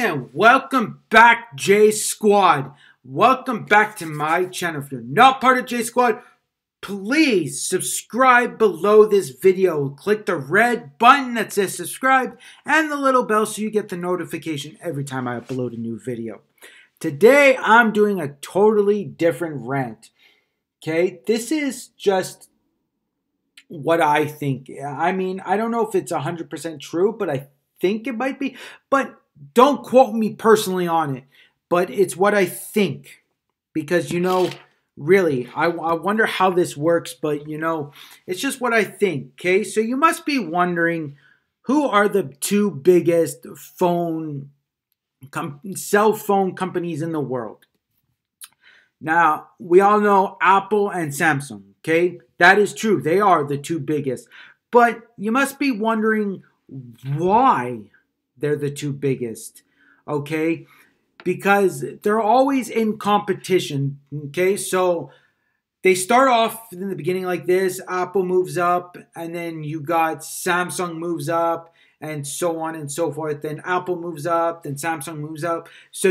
and welcome back, J Squad. Welcome back to my channel. If you're not part of J Squad, please subscribe below this video. Click the red button that says subscribe and the little bell so you get the notification every time I upload a new video. Today, I'm doing a totally different rant. Okay, this is just what I think. I mean, I don't know if it's 100% true, but I think it might be. But don't quote me personally on it. But it's what I think. Because, really, I wonder how this works. But, it's just what I think. Okay, so you must be wondering, who are the two biggest cell phone companies in the world? Now, we all know Apple and Samsung, okay? That is true. They are the two biggest. But you must be wondering why they're the two biggest, okay? Because they're always in competition, okay? So they start off in the beginning like this. Apple moves up, and then you got Samsung moves up, and so on and so forth. Then Apple moves up, then Samsung moves up. So,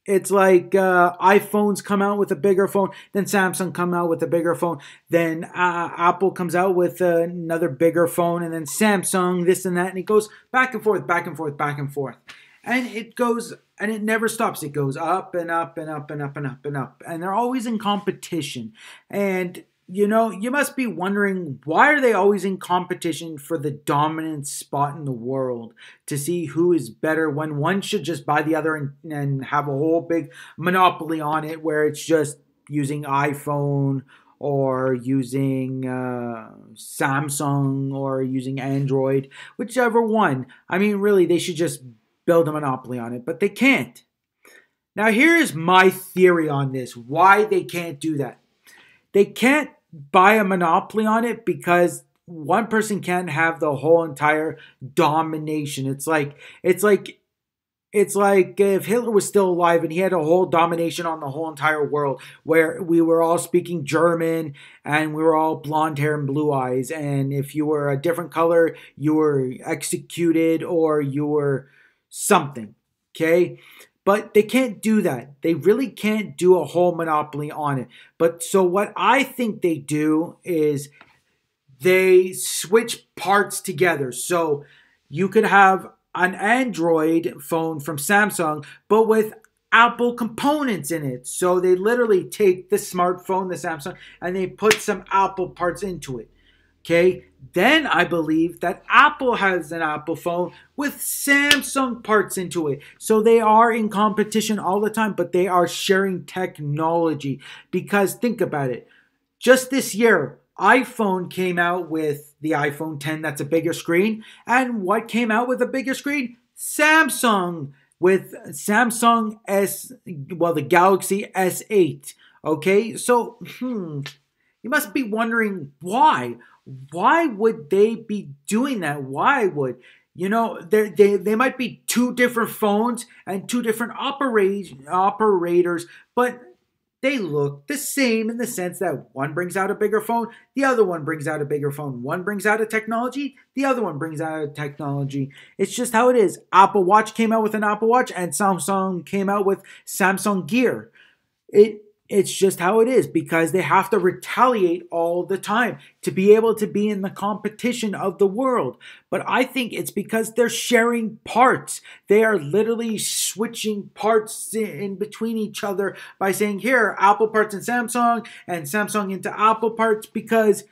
it's like iPhones come out with a bigger phone, then Samsung come out with a bigger phone, then Apple comes out with another bigger phone, and then Samsung, this and that, and it goes back and forth, back and forth, back and forth. And it goes, and it never stops. It goes up and up and up and up and up and up. And they're always in competition. And you must be wondering, why are they always in competition for the dominant spot in the world to see who is better when one should just buy the other and have a whole big monopoly on it where it's just using iPhone or using Samsung or using Android, whichever one. I mean, really, they should just build a monopoly on it, but they can't. Now, here's my theory on this, why they can't do that. They can't buy a monopoly on it because one person can't have the whole entire domination. It's like if Hitler was still alive and he had a whole domination on the whole entire world where we were all speaking German and we were all blonde hair and blue eyes. And if you were a different color, you were executed or you were something. Okay? But they can't do that. They really can't do a whole monopoly on it. But so what I think they do is they switch parts together. So you could have an Android phone from Samsung, but with Apple components in it. So they literally take the smartphone, the Samsung, and they put some Apple parts into it. Okay, then I believe that Apple has an Apple phone with Samsung parts into it. So they are in competition all the time, but they are sharing technology. Because think about it. Just this year, iPhone came out with the iPhone 10 that's a bigger screen. And what came out with a bigger screen? Samsung with the Galaxy S8. Okay, so you must be wondering why. Why would they be doing that? Why would, they might be two different phones and two different operators, but they look the same in the sense that one brings out a bigger phone, the other one brings out a bigger phone. One brings out a technology, the other one brings out a technology. It's just how it is. Apple Watch came out with an Apple Watch and Samsung came out with Samsung Gear. It's just how it is because they have to retaliate all the time to be able to be in the competition of the world. But I think it's because they're sharing parts. They are literally switching parts in between each other by saying, here, Apple parts in Samsung and Samsung into Apple parts, because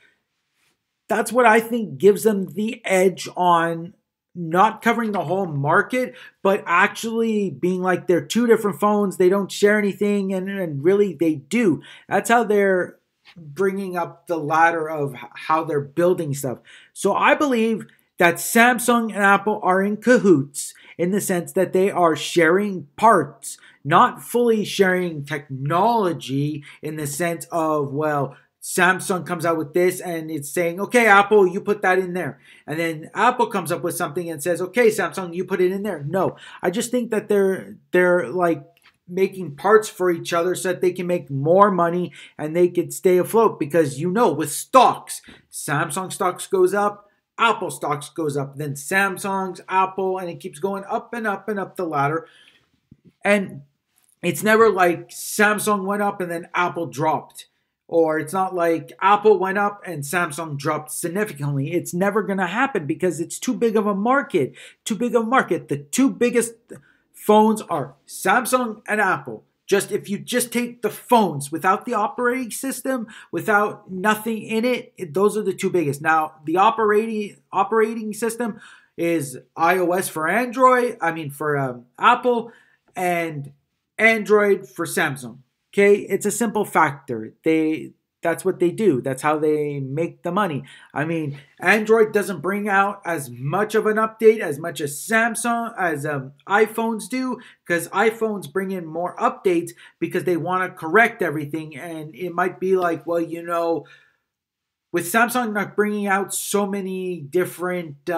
that's what I think gives them the edge on not covering the whole market, but actually being like they're two different phones. They don't share anything, and really they do. That's how they're bringing up the ladder of how they're building stuff. So I believe that Samsung and Apple are in cahoots in the sense that they are sharing parts, not fully sharing technology in the sense of, well, Samsung comes out with this and it's saying, okay, Apple, you put that in there. And then Apple comes up with something and says, okay, Samsung, you put it in there. No, I just think that they're like making parts for each other so that they can make more money and they could stay afloat. Because with stocks, Samsung stocks goes up, Apple stocks goes up, then Samsung's, Apple, and it keeps going up and up and up the ladder. And it's never like Samsung went up and then Apple dropped. Or it's not like Apple went up and Samsung dropped significantly. It's never going to happen because it's too big of a market. Too big of a market. The two biggest phones are Samsung and Apple. If you just take the phones without the operating system, without nothing in it, those are the two biggest. Now, the operating system is iOS for Apple, and Android for Samsung. Okay, it's a simple factor. That's what they do. That's how they make the money. I mean, Android doesn't bring out as much of an update as much as iPhones do, because iPhones bring in more updates because they want to correct everything. And it might be like, well, with Samsung not bringing out so many different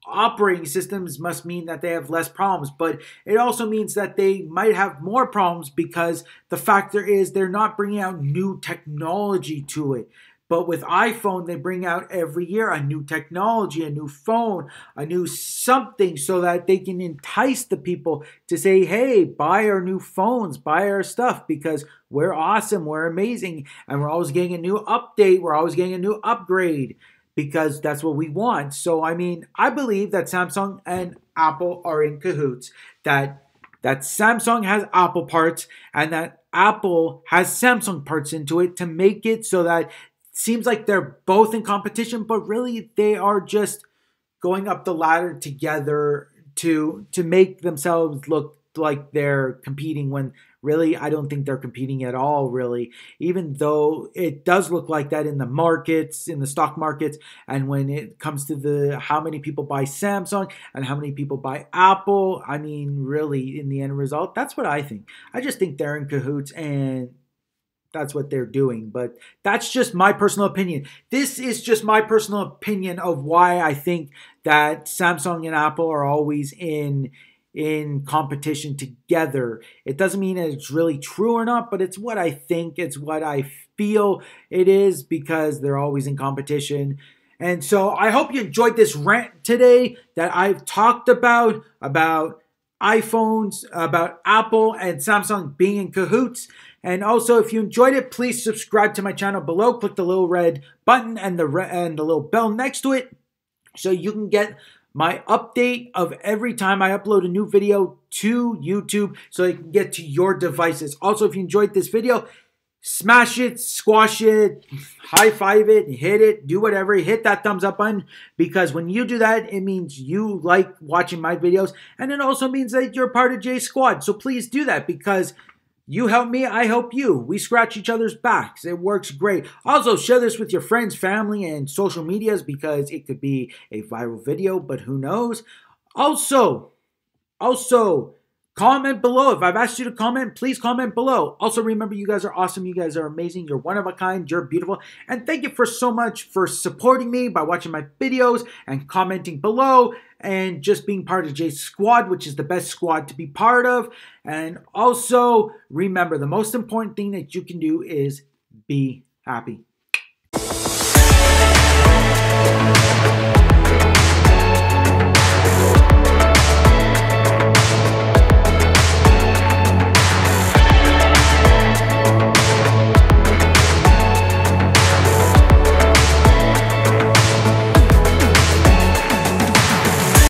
operating systems must mean that they have less problems, but it also means that they might have more problems because the factor is they're not bringing out new technology to it. But with iPhone, they bring out every year a new technology, a new phone, a new something, so that they can entice the people to say, hey, buy our new phones, buy our stuff, because we're awesome, we're amazing, and we're always getting a new update, we're always getting a new upgrade, because that's what we want. So, I mean, I believe that Samsung and Apple are in cahoots, that Samsung has Apple parts and that Apple has Samsung parts into it to make it so that it seems like they're both in competition, but really they are just going up the ladder together to make themselves look like they're competing, when really I don't think they're competing at all, really, even though it does look like that in the markets, in the stock markets, and when it comes to how many people buy Samsung and how many people buy Apple. I mean, really, in the end result, that's what I think. I just think they're in cahoots, and that's what they're doing. But that's just my personal opinion. This is just my personal opinion of why I think that Samsung and Apple are always in competition together. It doesn't mean that it's really true or not, but it's what I think, it's what I feel it is, because they're always in competition. And so I hope you enjoyed this rant today that I've talked about iPhones, about Apple and Samsung being in cahoots. And also, if you enjoyed it, please subscribe to my channel below. Click the little red button and the little bell next to it so you can get my update of every time I upload a new video to YouTube, so it can get to your devices. Also, if you enjoyed this video, smash it, squash it, high five it, hit it, do whatever, hit that thumbs up button, because when you do that, it means you like watching my videos, and it also means that you're part of J Squad. So please do that, because you help me, I help you. We scratch each other's backs. It works great. Also, share this with your friends, family, and social medias, because it could be a viral video, but who knows? Also, comment below. If I've asked you to comment, please comment below. Also, remember, you guys are awesome. You guys are amazing. You're one of a kind. You're beautiful. And thank you so much for supporting me by watching my videos and commenting below and just being part of J Squad, which is the best squad to be part of. And also, remember, the most important thing that you can do is be happy.